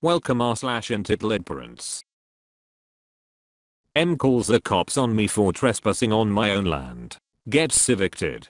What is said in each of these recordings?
Welcome r/EntitledParents. M calls the cops on me for trespassing on my own land. Gets evicted.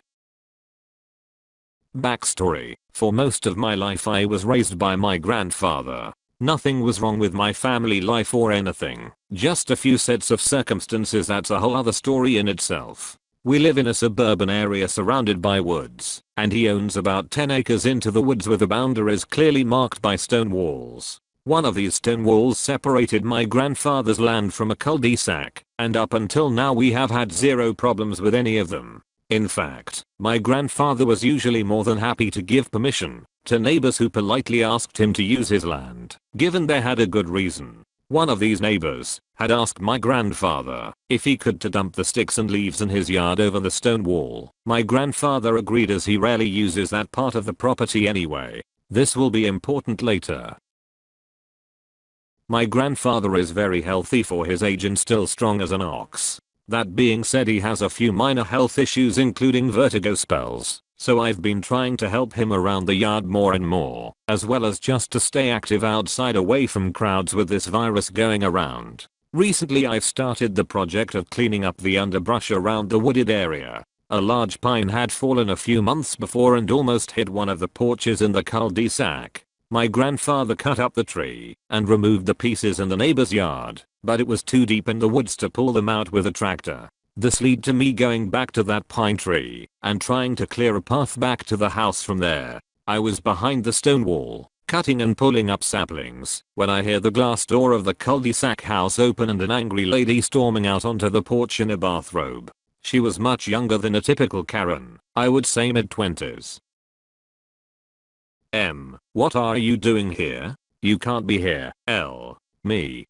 Backstory: for most of my life I was raised by my grandfather. Nothing was wrong with my family life or anything, just a few sets of circumstances that's a whole other story in itself. We live in a suburban area surrounded by woods, and he owns about 10 acres into the woods with the boundaries clearly marked by stone walls. One of these stone walls separated my grandfather's land from a cul-de-sac, and up until now we have had zero problems with any of them. In fact, my grandfather was usually more than happy to give permission to neighbors who politely asked him to use his land, given they had a good reason. One of these neighbors had asked my grandfather if he could to dump the sticks and leaves in his yard over the stone wall. My grandfather agreed as he rarely uses that part of the property anyway. This will be important later. My grandfather is very healthy for his age and still strong as an ox. That being said, he has a few minor health issues including vertigo spells, so I've been trying to help him around the yard more and more, as well as just to stay active outside away from crowds with this virus going around. Recently I've started the project of cleaning up the underbrush around the wooded area. A large pine had fallen a few months before and almost hit one of the porches in the cul-de-sac. My grandfather cut up the tree and removed the pieces in the neighbor's yard, but it was too deep in the woods to pull them out with a tractor. This led to me going back to that pine tree and trying to clear a path back to the house from there. I was behind the stone wall, cutting and pulling up saplings, when I hear the glass door of the cul-de-sac house open and an angry lady storming out onto the porch in a bathrobe. She was much younger than a typical Karen, I would say mid-20s. M. What are you doing here? You can't be here. L. Me.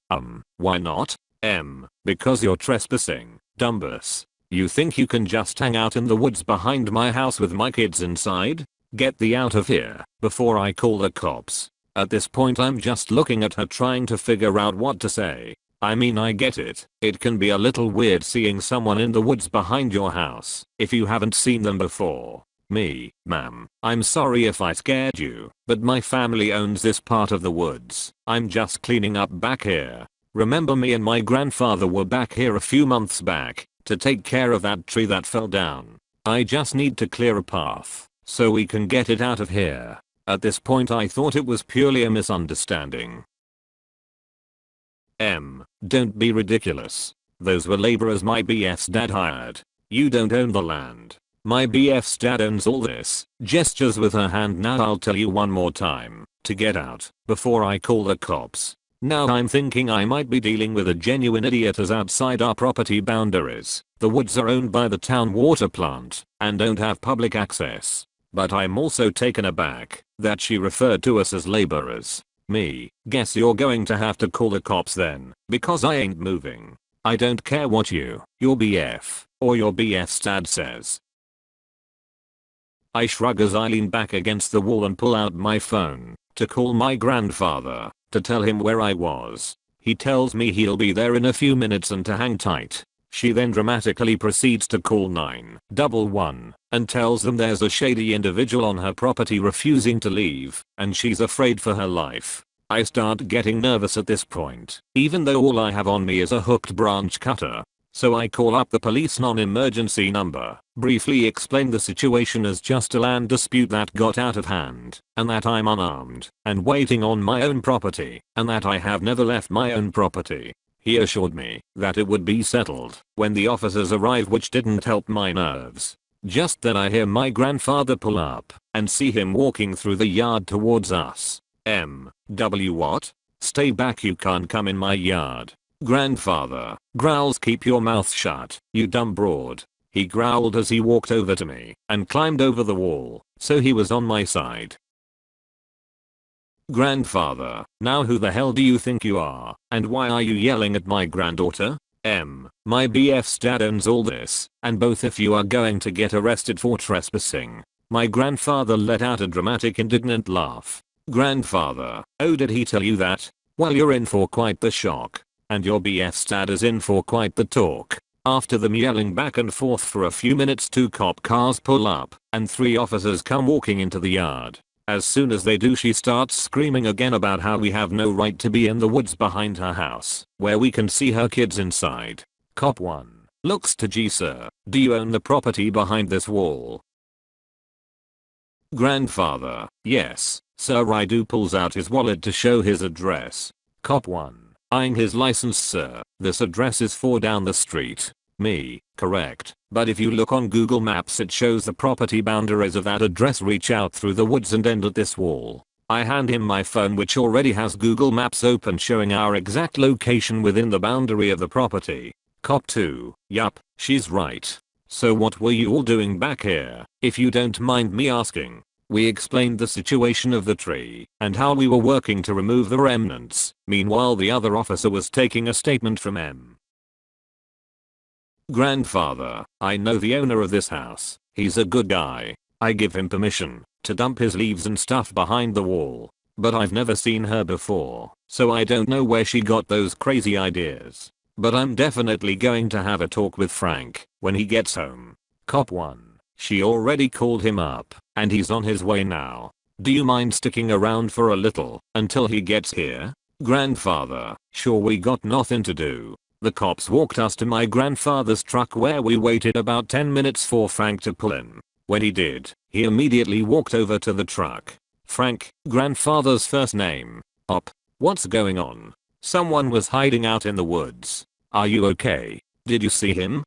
Why not? M. Because you're trespassing, dumbass. You think you can just hang out in the woods behind my house with my kids inside? Get the out of here before I call the cops. At this point I'm just looking at her trying to figure out what to say. I mean, I get it. It can be a little weird seeing someone in the woods behind your house if you haven't seen them before. Me, ma'am, I'm sorry if I scared you, but my family owns this part of the woods. I'm just cleaning up back here. Remember, me and my grandfather were back here a few months back to take care of that tree that fell down. I just need to clear a path so we can get it out of here. At this point I thought it was purely a misunderstanding. M. Don't be ridiculous. Those were laborers my BF's dad hired. You don't own the land. My BF's dad owns all this. Gestures with her hand. Now I'll tell you one more time to get out before I call the cops. Now I'm thinking I might be dealing with a genuine idiot as outside our property boundaries, the woods are owned by the town water plant and don't have public access. But I'm also taken aback that she referred to us as laborers. Me, guess you're going to have to call the cops then, because I ain't moving. I don't care what your BF or your BF's dad says. I shrug as I lean back against the wall and pull out my phone to call my grandfather to tell him where I was. He tells me he'll be there in a few minutes and to hang tight. She then dramatically proceeds to call 911 and tells them there's a shady individual on her property refusing to leave and she's afraid for her life. I start getting nervous at this point, even though all I have on me is a hooked branch cutter. So I call up the police non-emergency number, briefly explain the situation as just a land dispute that got out of hand, and that I'm unarmed and waiting on my own property, and that I have never left my own property. He assured me that it would be settled when the officers arrived, which didn't help my nerves. Just then I hear my grandfather pull up and see him walking through the yard towards us. M.W. What? Stay back, you can't come in my yard. Grandfather growls, keep your mouth shut, you dumb broad. He growled as he walked over to me and climbed over the wall, so he was on my side. Grandfather, now who the hell do you think you are, and why are you yelling at my granddaughter? M. My BF's dad owns all this, and both of you are going to get arrested for trespassing. My grandfather let out a dramatic indignant laugh. Grandfather, oh, did he tell you that? Well, you're in for quite the shock. And your BF's dad is in for quite the talk. After them yelling back and forth for a few minutes, 2 cop cars pull up and 3 officers come walking into the yard. As soon as they do, she starts screaming again about how we have no right to be in the woods behind her house, where we can see her kids inside. Cop 1 looks to G. Sir, do you own the property behind this wall? Grandfather, yes, sir I do. Pulls out his wallet to show his address. Cop 1, eyeing his license. Sir, this address is 4 down the street. Me, correct, but if you look on Google Maps it shows the property boundaries of that address reach out through the woods and end at this wall. I hand him my phone, which already has Google Maps open showing our exact location within the boundary of the property. Cop 2, yup, she's right. So what were you all doing back here, if you don't mind me asking? We explained the situation of the tree and how we were working to remove the remnants. Meanwhile the other officer was taking a statement from M. Grandfather, I know the owner of this house. He's a good guy. I give him permission to dump his leaves and stuff behind the wall. But I've never seen her before, so I don't know where she got those crazy ideas. But I'm definitely going to have a talk with Frank when he gets home. Cop 1, she already called him up and he's on his way now. Do you mind sticking around for a little until he gets here? Grandfather, sure, we got nothing to do. The cops walked us to my grandfather's truck where we waited about 10 minutes for Frank to pull in. When he did, he immediately walked over to the truck. Frank, grandfather's first name. Op, what's going on? Someone was hiding out in the woods. Are you okay? Did you see him?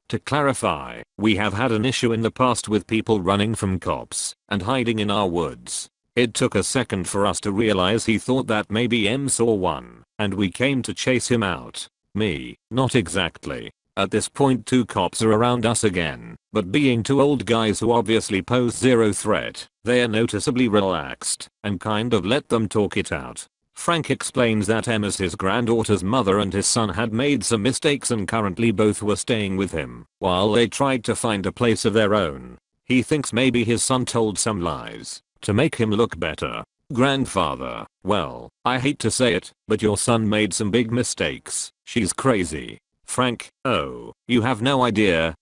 To clarify, we have had an issue in the past with people running from cops and hiding in our woods. It took a second for us to realize he thought that maybe M saw one, and we came to chase him out. Me, not exactly. At this point 2 cops are around us again, but being 2 old guys who obviously pose zero threat, they are noticeably relaxed and kind of let them talk it out. Frank explains that M is his granddaughter's mother and his son had made some mistakes and currently both were staying with him while they tried to find a place of their own. He thinks maybe his son told some lies to make him look better. Grandfather, well, I hate to say it, but your son made some big mistakes. She's crazy. Frank, oh, you have no idea.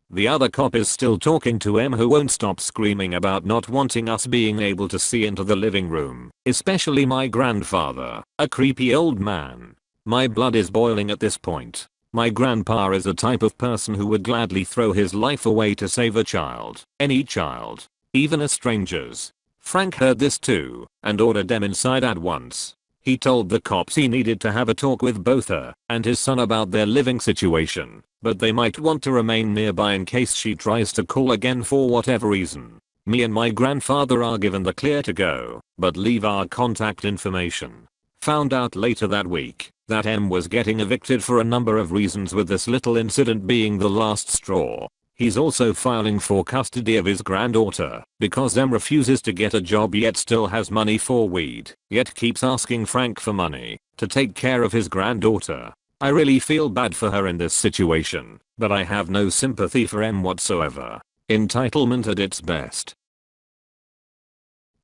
The other cop is still talking to M, who won't stop screaming about not wanting us being able to see into the living room, especially my grandfather, a creepy old man. My blood is boiling at this point. My grandpa is the type of person who would gladly throw his life away to save a child, any child, even a stranger's. Frank heard this too and ordered them inside at once. He told the cops he needed to have a talk with both her and his son about their living situation, but they might want to remain nearby in case she tries to call again for whatever reason. Me and my grandfather are given the clear to go, but leave our contact information. Found out later that week that M was getting evicted for a number of reasons, with this little incident being the last straw. He's also filing for custody of his granddaughter because M refuses to get a job yet still has money for weed, yet keeps asking Frank for money to take care of his granddaughter. I really feel bad for her in this situation, but I have no sympathy for M whatsoever. Entitlement at its best.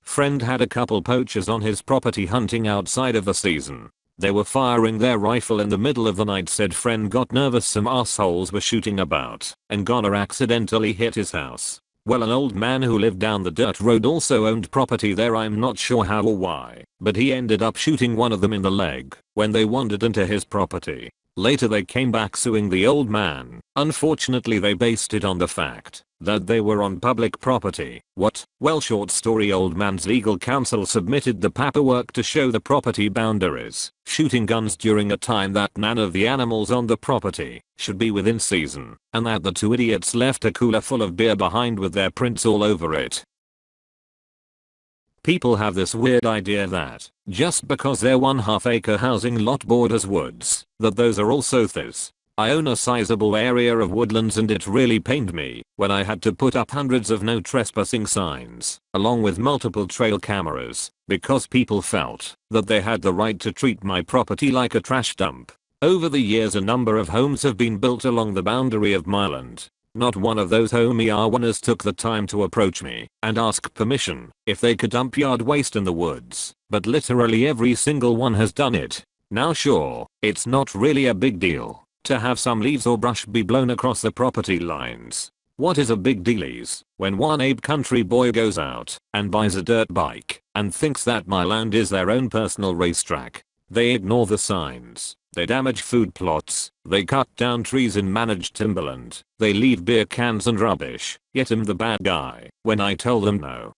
Friend had a couple poachers on his property hunting outside of the season. They were firing their rifle in the middle of the night. Said friend got nervous some assholes were shooting about and gonna accidentally hit his house. Well, an old man who lived down the dirt road also owned property there. I'm not sure how or why, but he ended up shooting one of them in the leg when they wandered into his property. Later they came back suing the old man. Unfortunately they based it on the fact that they were on public property. What? Well, short story, old man's legal counsel submitted the paperwork to show the property boundaries, shooting guns during a time that none of the animals on the property should be within season, and that the 2 idiots left a cooler full of beer behind with their prints all over it. People have this weird idea that just because their 1/2 acre housing lot borders woods, that those are also theirs. I own a sizable area of woodlands and it really pained me when I had to put up hundreds of no trespassing signs, along with multiple trail cameras, because people felt that they had the right to treat my property like a trash dump. Over the years a number of homes have been built along the boundary of my land. Not one of those homeowners took the time to approach me and ask permission if they could dump yard waste in the woods, but literally every single one has done it. Now sure, it's not really a big deal to have some leaves or brush be blown across the property lines. What is a big dealies when one Abe country boy goes out and buys a dirt bike and thinks that my land is their own personal racetrack? They ignore the signs. They damage food plots. They cut down trees in managed timberland. They leave beer cans and rubbish. Yet I'm the bad guy when I tell them no.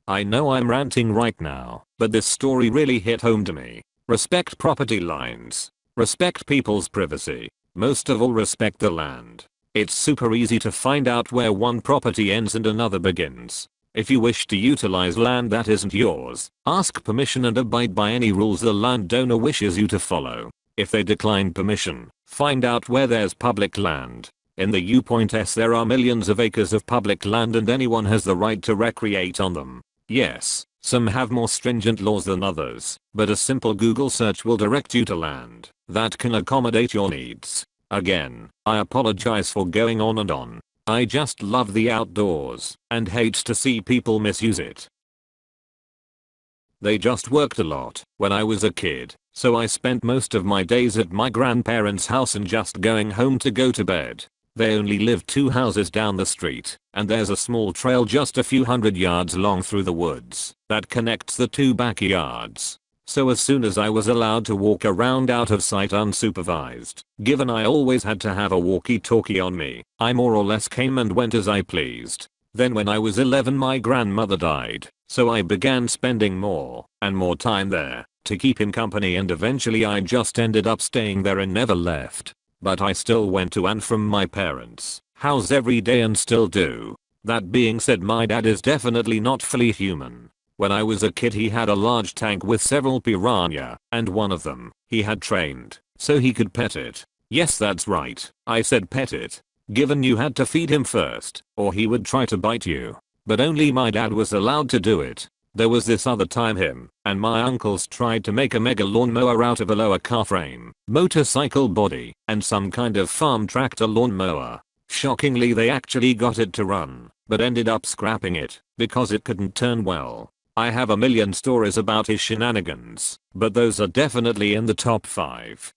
I know I'm ranting right now, but this story really hit home to me. Respect property lines. Respect people's privacy. Most of all, respect the land. It's super easy to find out where one property ends and another begins. If you wish to utilize land that isn't yours, ask permission and abide by any rules the landowner wishes you to follow. If they decline permission, find out where there's public land. In the U.S. there are millions of acres of public land and anyone has the right to recreate on them. Yes, some have more stringent laws than others, but a simple Google search will direct you to land that can accommodate your needs. Again, I apologize for going on and on. I just love the outdoors and hate to see people misuse it. They just worked a lot when I was a kid, so I spent most of my days at my grandparents' house and just going home to go to bed. They only lived 2 houses down the street, and there's a small trail just a few hundred yards long through the woods that connects the 2 backyards. So as soon as I was allowed to walk around out of sight unsupervised, given I always had to have a walkie-talkie on me, I more or less came and went as I pleased. Then when I was 11 my grandmother died, so I began spending more and more time there to keep him company, and eventually I just ended up staying there and never left. But I still went to and from my parents' house every day and still do. That being said, my dad is definitely not fully human. When I was a kid he had a large tank with several piranha, and one of them he had trained so he could pet it. Yes, that's right, I said pet it. Given you had to feed him first, or he would try to bite you. But only my dad was allowed to do it. There was this other time him and my uncles tried to make a mega lawnmower out of a lower car frame, motorcycle body, and some kind of farm tractor lawnmower. Shockingly they actually got it to run, but ended up scrapping it because it couldn't turn well. I have a million stories about his shenanigans, but those are definitely in the top 5.